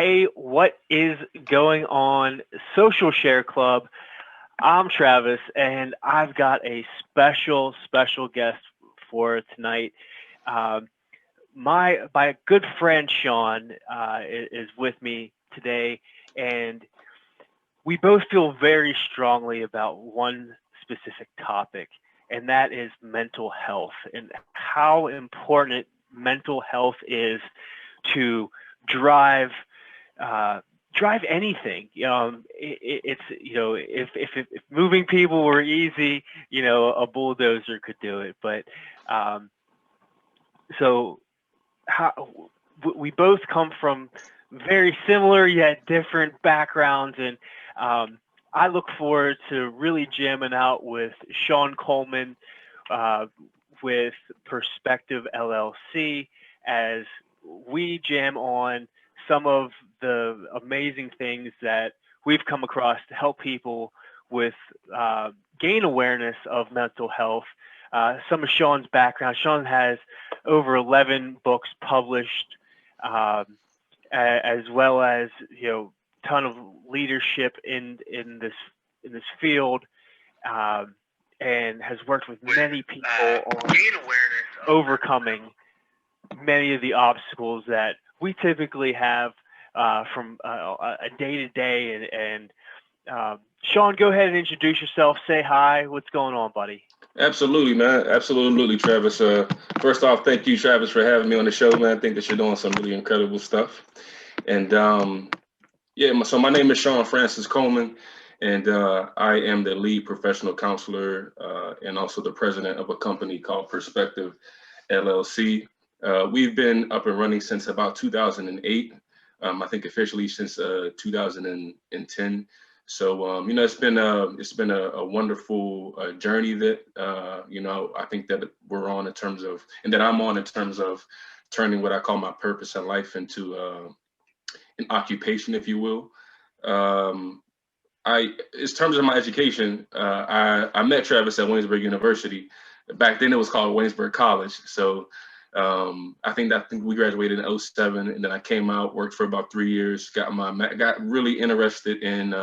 Hey, what is going on, Social Share Club? I'm Travis, and I've got a special guest for tonight. Um, my good friend Shawn is with me today, and we both feel very strongly about one specific topic, and that is mental health and how important mental health is to drive drive anything. It's if moving people were easy, a bulldozer could do it. But um, so how we both come from very similar yet different backgrounds, and um, I look forward to really jamming out with Shawn Coleman uh, with Perspective LLC as we jam on some of the amazing things that we've come across to help people with gain awareness of mental health. Some of Shawn's background. Shawn has over 11 books published, um, as well as ton of leadership in this field, um, and has worked with many people on overcoming many of the obstacles that we typically have from a day to day. And Shawn, go ahead and introduce yourself. Say hi. What's going on, buddy? Absolutely, man. Absolutely, Travis. First off, thank you, Travis, for having me on the show, man. I think that you're doing some really incredible stuff. And yeah, so my name is Shawn Francis-Coleman, and I am the lead professional counselor and also the president of a company called PerspectVe LLC. We've been up and running since about 2008. I think officially since 2010. So it's been a wonderful journey that I think that we're on in terms of, and that I'm on in terms of turning what I call my purpose in life into an occupation, if you will. Um, in terms of my education, I met Travis at Waynesburg University. Back then, it was called Waynesburg College. So I think we graduated in '07, and then I came out, worked for about 3 years, got really interested in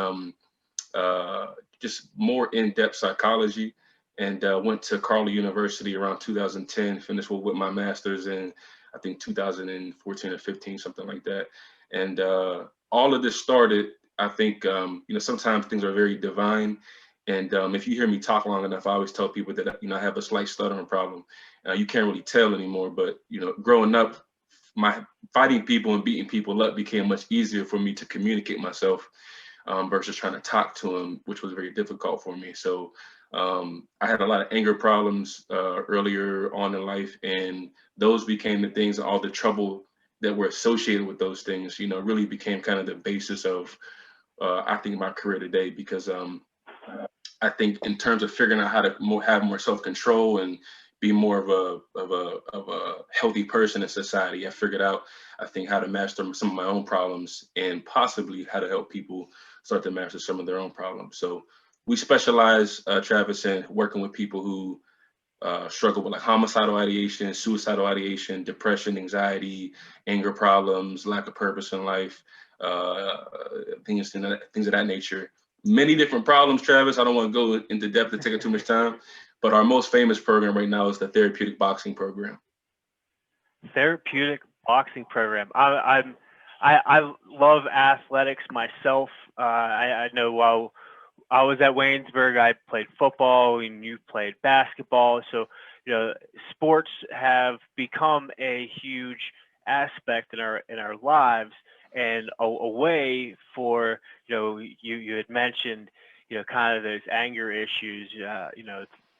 uh, just more in-depth psychology, and went to Carleton University around 2010. Finished with my master's in I think 2014 or 15, something like that. And all of this started. I think sometimes things are very divine. And if you hear me talk long enough, I always tell people that I have a slight stuttering problem. You can't really tell anymore, but growing up, my fighting people and beating people up became much easier for me to communicate myself versus trying to talk to them, which was very difficult for me. So I had a lot of anger problems earlier on in life, and those became the things, all the trouble that were associated with those things, really became kind of the basis of, I think, my career today. Because I think in terms of figuring out how to have more self-control and be more of a healthy person in society, I figured out, I think, how to master some of my own problems and possibly how to help people start to master some of their own problems. So we specialize, Travis, in working with people who struggle with like homicidal ideation, suicidal ideation, depression, anxiety, anger problems, lack of purpose in life, uh, things of that nature. Many different problems, Travis. I don't want to go into depth and take up too much time, but our most famous program right now is the Therapeutic Boxing program. Therapeutic Boxing Program. I love athletics myself. I know while I was at Waynesburg, I played football and you played basketball. So, sports have become a huge aspect in our lives, and a way for, you had mentioned, kind of those anger issues.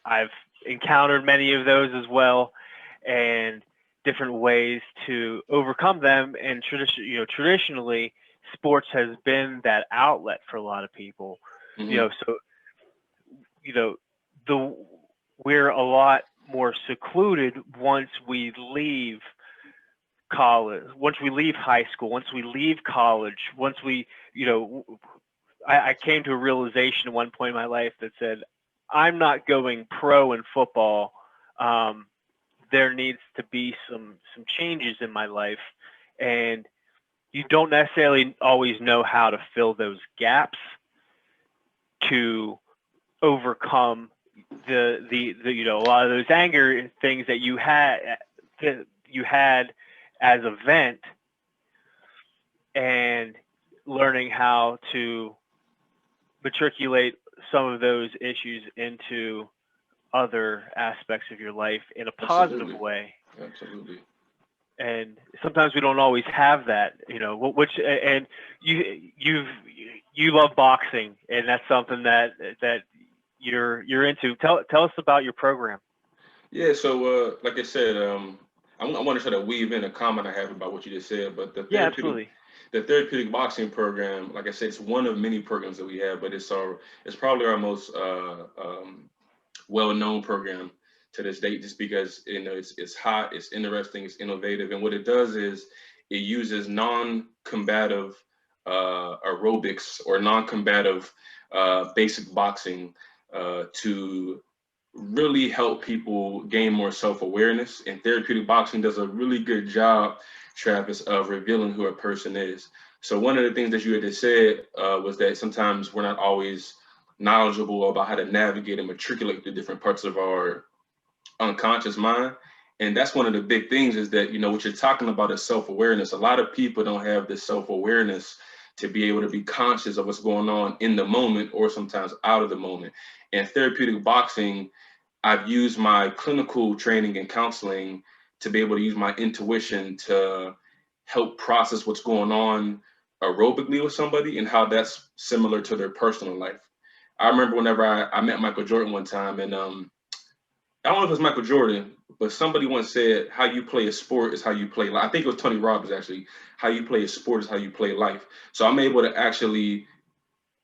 I've encountered many of those as well, and different ways to overcome them. And traditionally, sports has been that outlet for a lot of people. Hmm. So you know the we're a lot more secluded once we leave college, once we leave high school, once we leave college, once we you know I came to a realization at one point in my life that said, I'm not going pro in football. Um, there needs to be some changes in my life, and you don't necessarily always know how to fill those gaps to overcome the a lot of those anger things that you had as a vent, and learning how to matriculate some of those issues into other aspects of your life in a positive Absolutely. way. Absolutely. And sometimes we don't always have that, which, and you you love boxing, and that's something that you're into. Tell us about your program. Yeah, so like I said, I want to try to weave in a comment I have about what you just said, but Yeah, absolutely. the therapeutic boxing program, like I said, it's one of many programs that we have, but it's probably our most well-known program to this date, just because it's hot, it's interesting, it's innovative, and what it does is it uses non-combative aerobics or non-combative basic boxing to really help people gain more self-awareness. And therapeutic boxing does a really good job, Travis, of revealing who a person is. So one of the things that you had just said was that sometimes we're not always knowledgeable about how to navigate and matriculate the different parts of our unconscious mind. And that's one of the big things is that, what you're talking about is self-awareness. A lot of people don't have this self-awareness to be able to be conscious of what's going on in the moment or sometimes out of the moment. And therapeutic boxing, I've used my clinical training and counseling to be able to use my intuition to help process what's going on aerobically with somebody and how that's similar to their personal life. I remember whenever I met Michael Jordan one time, and I don't know if it's Michael Jordan, but somebody once said, "How you play a sport is how you play life." I think it was Tony Robbins actually. How you play a sport is how you play life. So I'm able to actually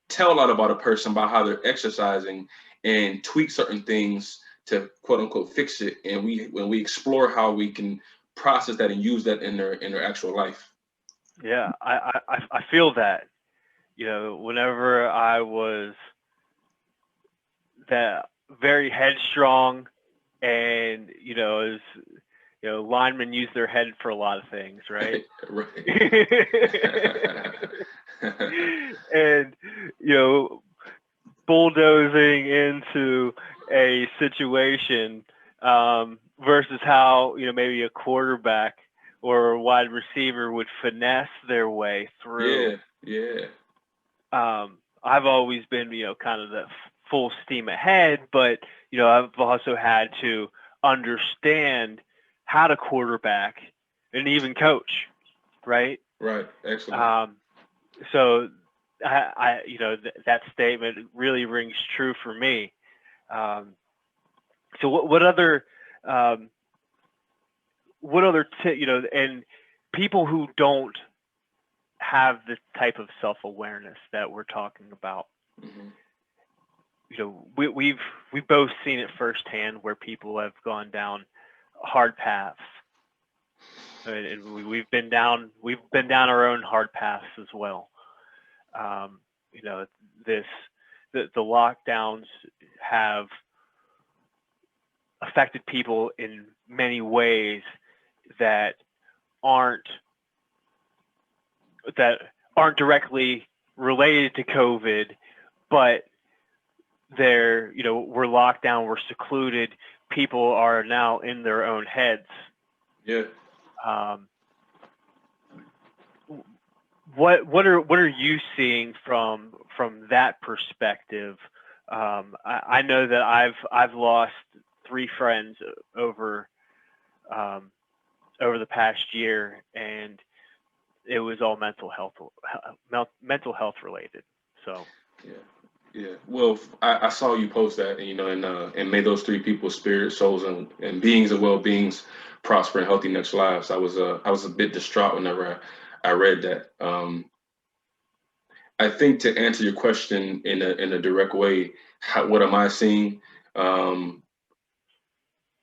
tell a lot about a person about how they're exercising and tweak certain things to quote unquote fix it. And when we explore how we can process that and use that in their actual life. Yeah, I feel that. Whenever I was that very headstrong, and as linemen use their head for a lot of things, right? Right. And you know bulldozing into a situation, versus how maybe a quarterback or a wide receiver would finesse their way through. Yeah, yeah, I've always been kind of the full steam ahead, but I've also had to understand how to quarterback and even coach, right? right. Excellent. Um, so that statement really rings true for me. Um, so um, and people who don't have the type of self awareness that we're talking about, Hmm. we've both seen it firsthand where people have gone down hard paths, and we've been down our own hard paths as well. Um, you know, this the lockdowns have affected people in many ways that aren't that aren't directly related to COVID, but we're locked down, we're secluded. People are now in their own heads. Yeah. Um, what are you seeing from that perspective? I know that I've lost three friends um, over the past year, and it was all mental health related. So Yeah. Yeah. Well, I saw you post that, and and may those three people's spirits, souls, and beings and well beings prosper and healthy next lives. I was a bit distraught whenever I read that. I think to answer your question in a direct way, what am I seeing? Um,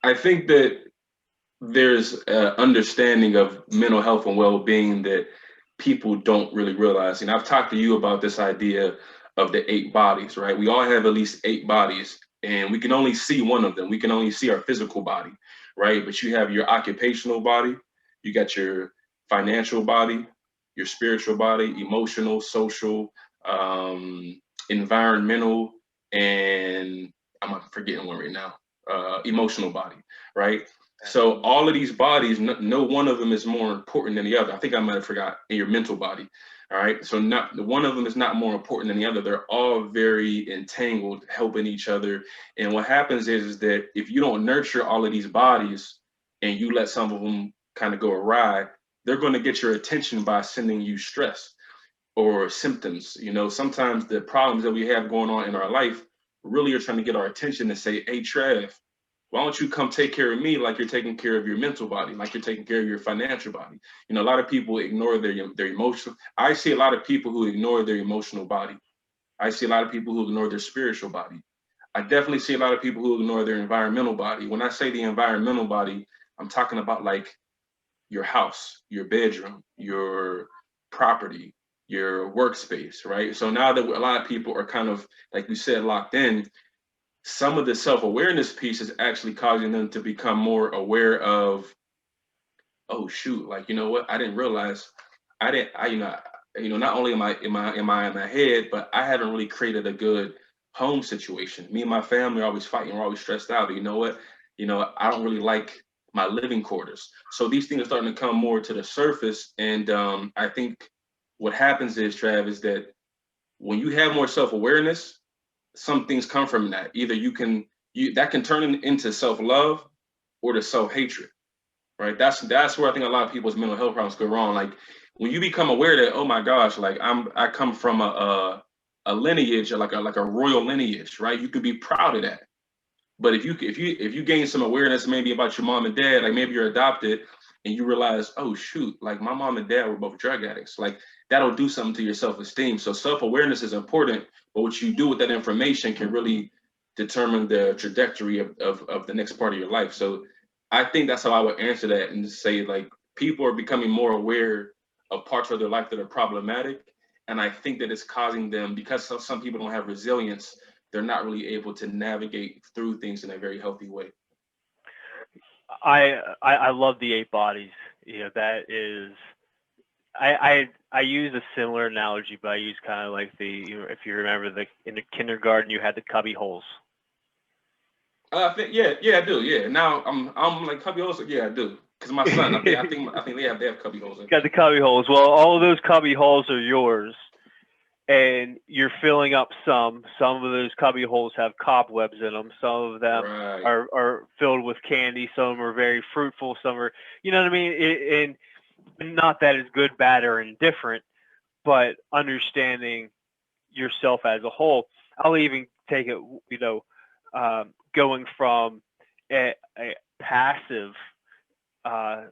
I think that there's an understanding of mental health and well being that people don't really realize. And I've talked to you about this idea of the eight bodies, right? We all have at least eight bodies, and we can only see one of them. We can only see our physical body, right? But you have your occupational body, you got your financial body, your spiritual body, emotional, social, environmental, and I'm forgetting one right now. Emotional body, right? So all of these bodies, no one of them is more important than the other. I think I might have forgot in your mental body. All right. So not one of them is not more important than the other. They're all very entangled, helping each other. And what happens is that if you don't nurture all of these bodies and you let some of them kind of go awry, they're going to get your attention by sending you stress or symptoms. You know, sometimes the problems that we have going on in our life really are trying to get our attention and say, hey, Trav, why don't you come take care of me like you're taking care of your mental body, like you're taking care of your financial body? You know, a lot of people ignore their emotional. I see a lot of people who ignore their emotional body. I see a lot of people who ignore their spiritual body. I definitely see a lot of people who ignore their environmental body. When I say the environmental body, I'm talking about like your house, your bedroom, your property, your workspace, right? So now that a lot of people are kind of, like you said, locked in, some of the self-awareness piece is actually causing them to become more aware of, oh shoot, like, you know what, I didn't realize I didn't I not only am I in my head, but I haven't really created a good home situation. Me and my family are always fighting, we're always stressed out. But you know what, I don't really like my living quarters. So these things are starting to come more to the surface. And I think what happens is, Trav, is that when you have more self-awareness, some things come from that. Either that can turn into self-love or to self-hatred, right? That's where I think a lot of people's mental health problems go wrong. Like when you become aware that, oh my gosh, like I come from a lineage, or like a royal lineage, right? You could be proud of that. But if you gain some awareness maybe about your mom and dad, like maybe you're adopted and you realize, oh shoot, like my mom and dad were both drug addicts, like that'll do something to your self-esteem. So self-awareness is important, but what you do with that information can really determine the trajectory of the next part of your life. So I think that's how I would answer that and say, like, people are becoming more aware of parts of their life that are problematic. And I think that it's causing them, because some people don't have resilience, they're not really able to navigate through things in a very healthy way. I love the eight bodies. You know, that is, I use a similar analogy, but I use kind of like if you remember in the kindergarten you had the cubby holes. I think yeah, I do. Yeah. Now I'm like Cubby Holes. Yeah, I do. Because my son, I think they have Cubby Holes in. Got the cubby holes. Well, all of those cubby holes are yours, and you're filling up some. Some of those cubby holes have cobwebs in them. Some of them Right. are filled with candy. Some of them are very fruitful. Some are, you know what I mean? And not that it's good, bad, or indifferent, but understanding yourself as a whole. I'll even take it, going from a passive, uh,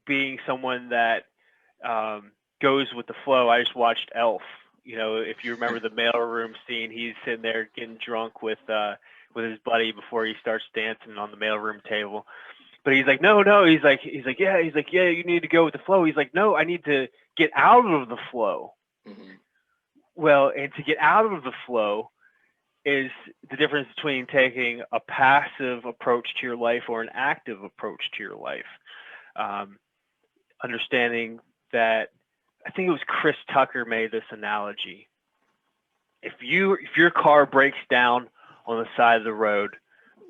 being someone that goes with the flow. I just watched Elf. You know, if you remember the mailroom scene, he's sitting there getting drunk with his buddy before he starts dancing on the mailroom table. But he's like, no, no. Yeah. You need to go with the flow. He's like, no, I need to get out of the flow. Mm-hmm. Well, and to get out of the flow is the difference between taking a passive approach to your life or an active approach to your life. Um, Understanding that, I think it was Chris Tucker made this analogy. If your car breaks down on the side of the road,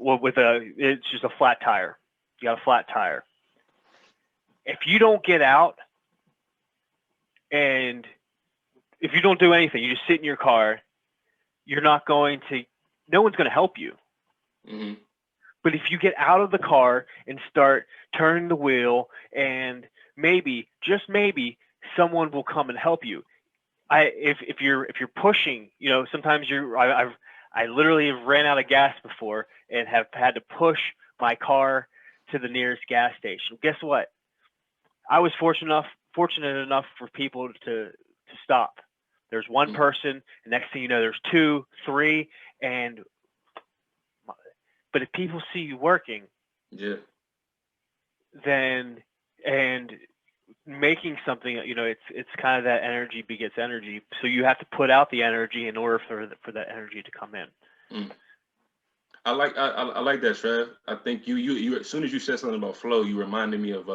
it's just a flat tire. You got a flat tire. If you don't get out and if you don't do anything, you just sit in your car, no one's going to help you. Mm-hmm. But if you get out of the car and start turning the wheel, and maybe, just maybe, someone will come and help you. If you're pushing, sometimes I literally have ran out of gas before and have had to push my car to the nearest gas station. Guess what? I was fortunate enough for people to stop. There's one Mm-hmm. person, and next thing you know, there's two, three, but if people see you working, Yeah. then and making something, it's kind of that energy begets energy. So you have to put out the energy in order for that energy to come in. Mm. I like that, Trev. I think you as soon as you said something about flow, you reminded me of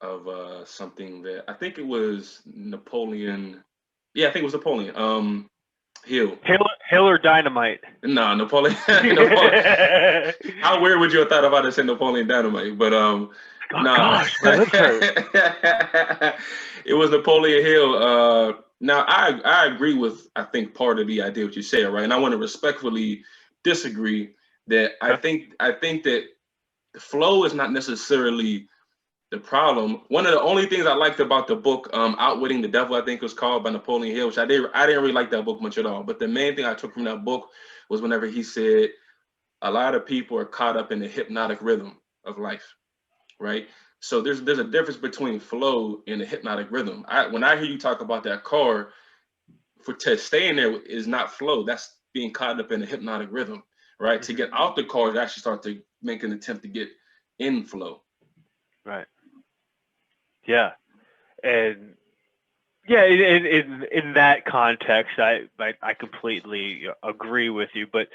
of something that I think it was Napoleon. Yeah, I think it was Napoleon. Hill. Hill or Dynamite? No, Napoleon. Napoleon. How weird would you have thought about it saying Napoleon Dynamite? But Oh no, gosh, my lips hurt. it was Napoleon Hill. Now I agree with I think part of the idea what you said, right? And I want to respectfully disagree that I think that the flow is not necessarily the problem. One of the only things I liked about the book, Outwitting the Devil, I think it was called by Napoleon Hill, which I didn't really like that book much at all. But the main thing I took from that book was whenever he said a lot of people are caught up in the hypnotic rhythm of life, right? So there's a difference between flow and the hypnotic rhythm. When I hear you talk about that car, to stay in there is not flow. That's being caught up in the hypnotic rhythm, right? To get out the car is actually start to make an attempt to get in flow. Right. Yeah. And yeah, in that context, I completely agree with you. But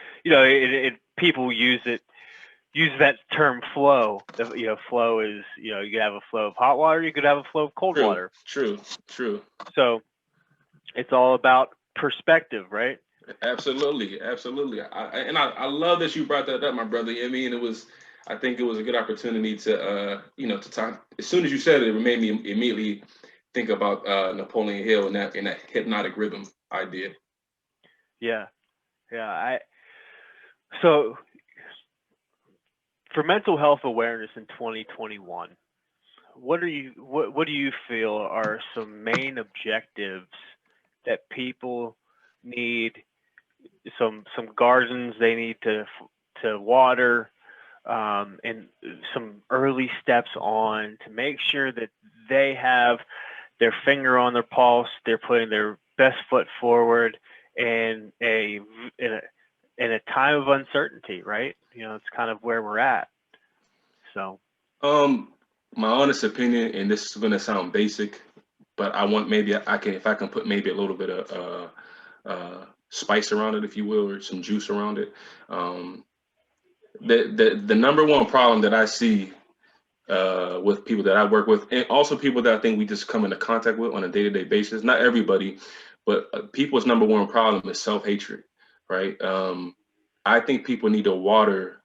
people use that term flow. Flow is you could have a flow of hot water, you could have a flow of cold True, water. true. So it's all about perspective, right? Absolutely. I love that you brought that up, my brother. I mean, I think it was a good opportunity to talk. As soon as you said it, it made me immediately think about Napoleon Hill and that hypnotic rhythm idea. Yeah, yeah. So for mental health awareness in 2021, what do you feel are some main objectives that people need? Some gardens they need to water, and some early steps on to make sure that they have their finger on their pulse, they're putting their best foot forward in a time of uncertainty, right? It's kind of where we're at. So Um, my honest opinion, and this is gonna sound basic, but I want maybe I can if I can put maybe a little bit of spice around it, if you will, or some juice around it. Um, the number one problem that I see with people that I work with, and also people that I think we just come into contact with on a day-to-day basis. Not everybody, but people's number one problem is self-hatred, right? I think people need to water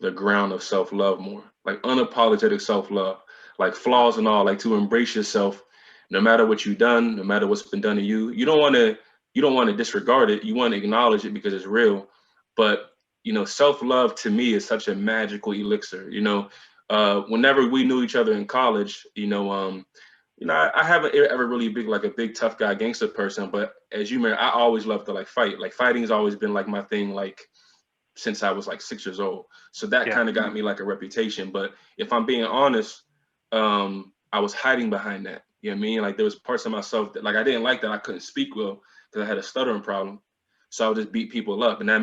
the ground of self-love more, like unapologetic self-love, like flaws and all, like to embrace yourself, no matter what you've done, no matter what's been done to you. You don't want to disregard it. You want to acknowledge it because it's real. But self-love to me is such a magical elixir. Whenever we knew each other in college, I haven't ever really been like a big tough guy gangster person, but as you may, I always loved to like fight. Like fighting has always been like my thing. Like since I was like 6 years old. So that yeah, kind of got me like a reputation. But if I'm being honest, I was hiding behind that. You know what I mean? Like there was parts of myself that like I didn't like that I couldn't speak well because I had a stuttering problem. So I would just beat people up, and that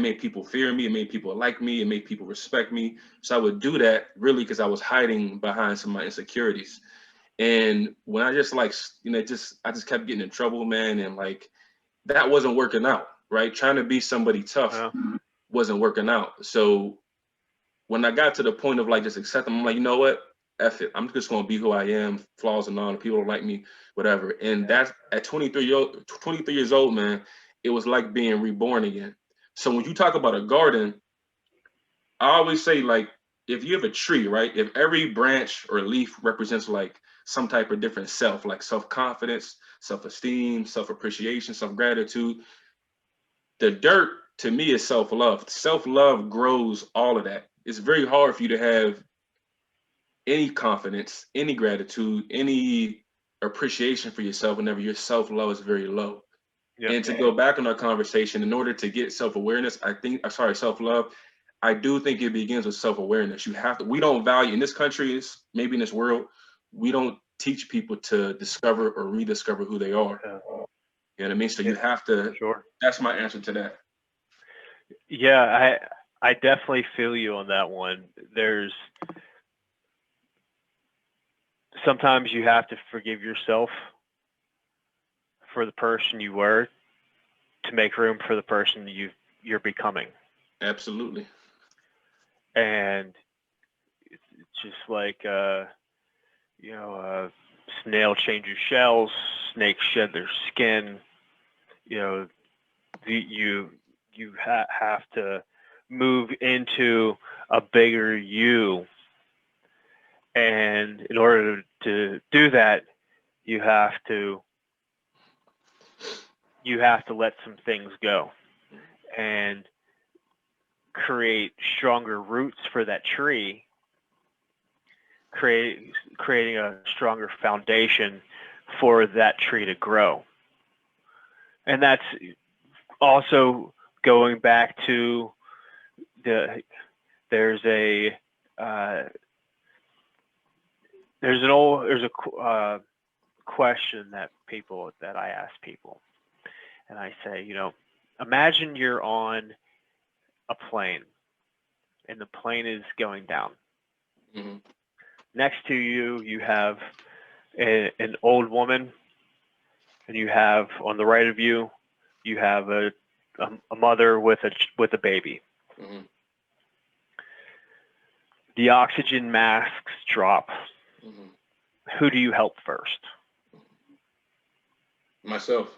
made people fear me. It made people like me. It made people respect me. So I would do that really because I was hiding behind some of my insecurities. And when I just like I just kept getting in trouble, man, and like that wasn't working out. Right, trying to be somebody tough well, wasn't working out. So when I got to the point of like just accepting, I'm like, you know what? F it. I'm just gonna be who I am, flaws and all. And people don't like me, whatever. And that's at 23 years old, man. It was like being reborn again. So when you talk about a garden, I always say like, if you have a tree, right? If every branch or leaf represents like some type of different self, like self confidence, self esteem, self appreciation, self gratitude, the dirt to me is self-love. Self-love grows all of that. It's very hard for you to have any confidence, any gratitude, any appreciation for yourself whenever your self-love is very low. yeah, And to go back on our conversation, in order to get self-awareness, self-love, I do think it begins with self-awareness. We don't value in this country, maybe in this world, we don't teach people to discover or rediscover who they are. yeah, You know what I mean? So yeah, you have to, sure. that's my answer to that. Yeah, I definitely feel you on that one. There's sometimes you have to forgive yourself for the person you were to make room for the person you're becoming. Absolutely. And it's just like Snail changes shells, snakes shed their skin. You know, you have to move into a bigger you, and in order to do that, you have to let some things go and create stronger roots for that tree, creating a stronger foundation for that tree to grow. And that's also going back to there's a question that I ask people, and I say, imagine you're on a plane, and the plane is going down. Mm-hmm. Next to you, you have an old woman, and you have on the right of you, you have a mother with a baby. Mm-hmm. The oxygen masks drop. Mm-hmm. Who do you help first? Myself.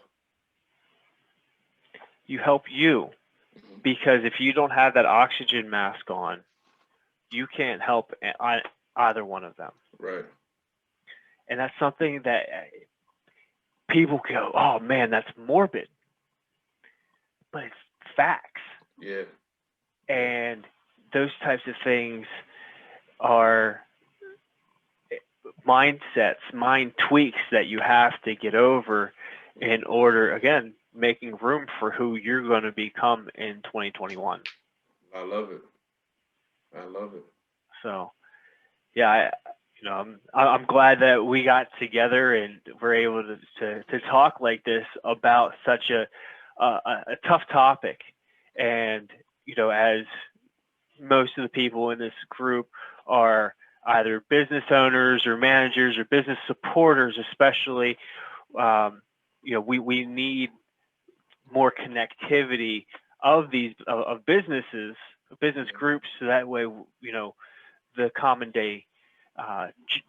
You help you, because if you don't have that oxygen mask on, you can't help either one of them. Right. And that's something that people go, oh man, that's morbid. But it's facts. Yeah. And those types of things are mindsets, mind tweaks that you have to get over in order, again, making room for who you're going to become in 2021. I love it. I love it. So, yeah, I'm glad that we got together and we're able to talk like this about such a tough topic. And, as most of the people in this group are either business owners or managers or business supporters, especially, we need more connectivity of these of businesses, business groups, so that way, the common day,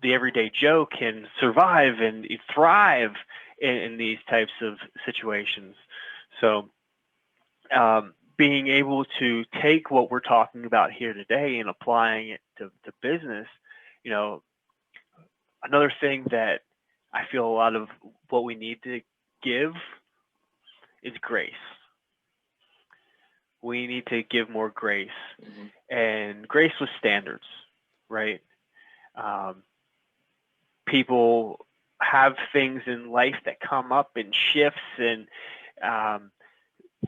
the everyday Joe can survive and thrive in these types of situations. So, being able to take what we're talking about here today and applying it to business, another thing that I feel a lot of what we need to give is grace. We need to give more grace, and grace with standards, right? People have things in life that come up in shifts, and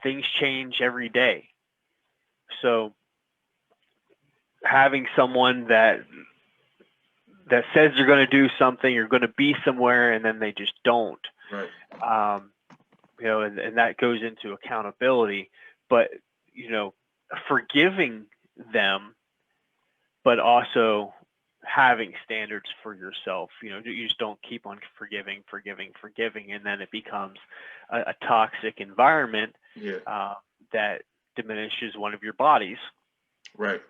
things change every day. So having someone that says they're going to do something, you're going to be somewhere, and then they just don't. Right. And that goes into accountability, but forgiving them, but also having standards for yourself. You just don't keep on forgiving, and then it becomes a toxic environment. Yeah. That diminishes one of your bodies. Right.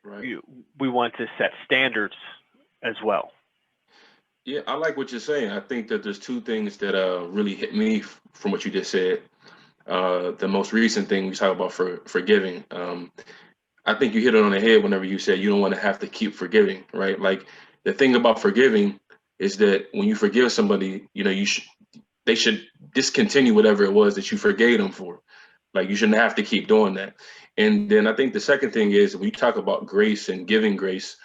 Right. We want to set standards as well. Yeah, I like what you're saying. I think that there's two things that really hit me from what you just said. The most recent thing we talk about for forgiving. I think you hit it on the head whenever you said you don't want to have to keep forgiving, right? Like the thing about forgiving is that when you forgive somebody, they should discontinue whatever it was that you forgave them for. Like you shouldn't have to keep doing that. And then I think the second thing is when you talk about grace and giving grace,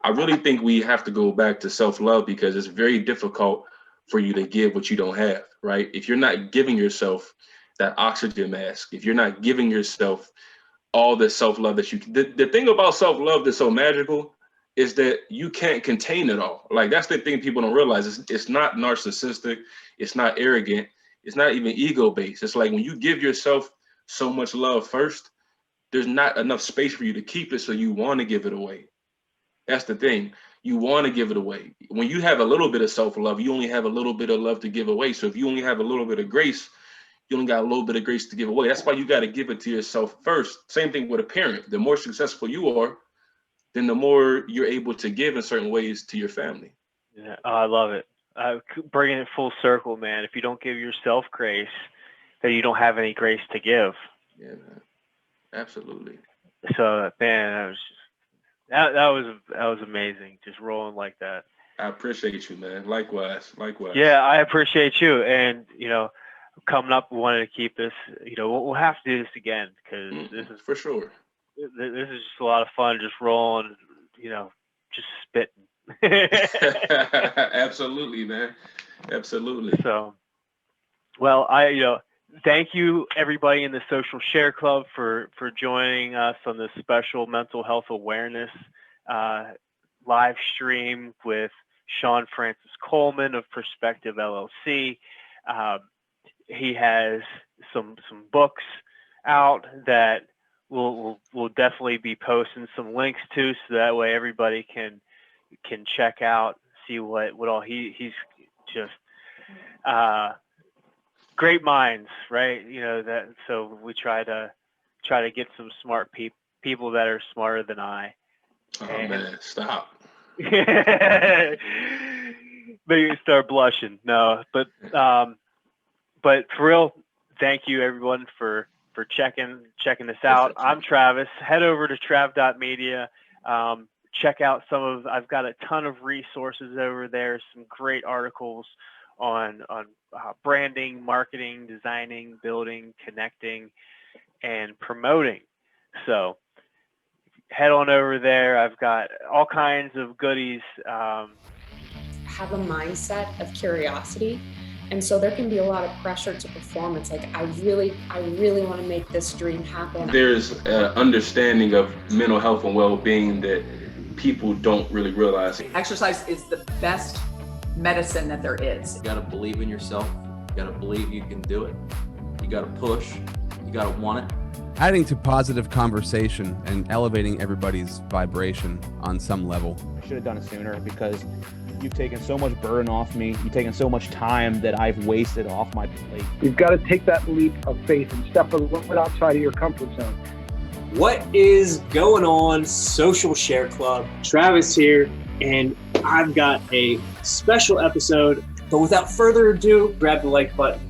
I really think we have to go back to self-love, because it's very difficult for you to give what you don't have, right? If you're not giving yourself that oxygen mask, if you're not giving yourself all the self-love that the thing about self-love that's so magical is that you can't contain it all. Like that's the thing people don't realize. It's not narcissistic. It's not arrogant. It's not even ego-based. It's like when you give yourself so much love first, there's not enough space for you to keep it. So you want to give it away. That's the thing. You want to give it away. When you have a little bit of self-love, you only have a little bit of love to give away. So if you only have a little bit of grace, you only got a little bit of grace to give away. That's why you got to give it to yourself first. Same thing with a parent. The more successful you are, then the more you're able to give in certain ways to your family. Yeah, oh, I love it. Bringing it full circle, man. If you don't give yourself grace, then you don't have any grace to give. Yeah, man. Absolutely. So, man, that was amazing. Just rolling like that. I appreciate you, man. Likewise. Yeah, I appreciate you. And, coming up, we wanted to keep this, we'll have to do this again, because this is for sure. This is just a lot of fun, just rolling, just spitting. Absolutely, man. Absolutely. So, well, thank you everybody in the Social Share Club for joining us on this special mental health awareness live stream with Shawn Francis-Coleman of PerspectVe LLC. He has some books out that we'll definitely be posting some links to, so that way everybody can check out, see what all he's just great minds, right? That, so we try to get some smart people that are smarter than I. Oh man, stop. Maybe start blushing. No, but for real, thank you everyone for checking this out. I'm Travis. Head over to trav.media. Check out I've got a ton of resources over there, some great articles on branding, marketing, designing, building, connecting, and promoting. So head on over there. I've got all kinds of goodies. Have a mindset of curiosity. And so there can be a lot of pressure to perform. It's like, I really want to make this dream happen. There's an understanding of mental health and well-being that people don't really realize. Exercise is the best medicine that there is. You gotta believe in yourself. You gotta believe you can do it. You gotta push. You gotta want it. Adding to positive conversation and elevating everybody's vibration on some level. I should have done it sooner, because you've taken so much burden off me. You've taken so much time that I've wasted off my plate. You've got to take that leap of faith and step a little bit outside of your comfort zone. What is going on, Social Share Club? Travis here, and I've got a special episode. But without further ado, grab the like button.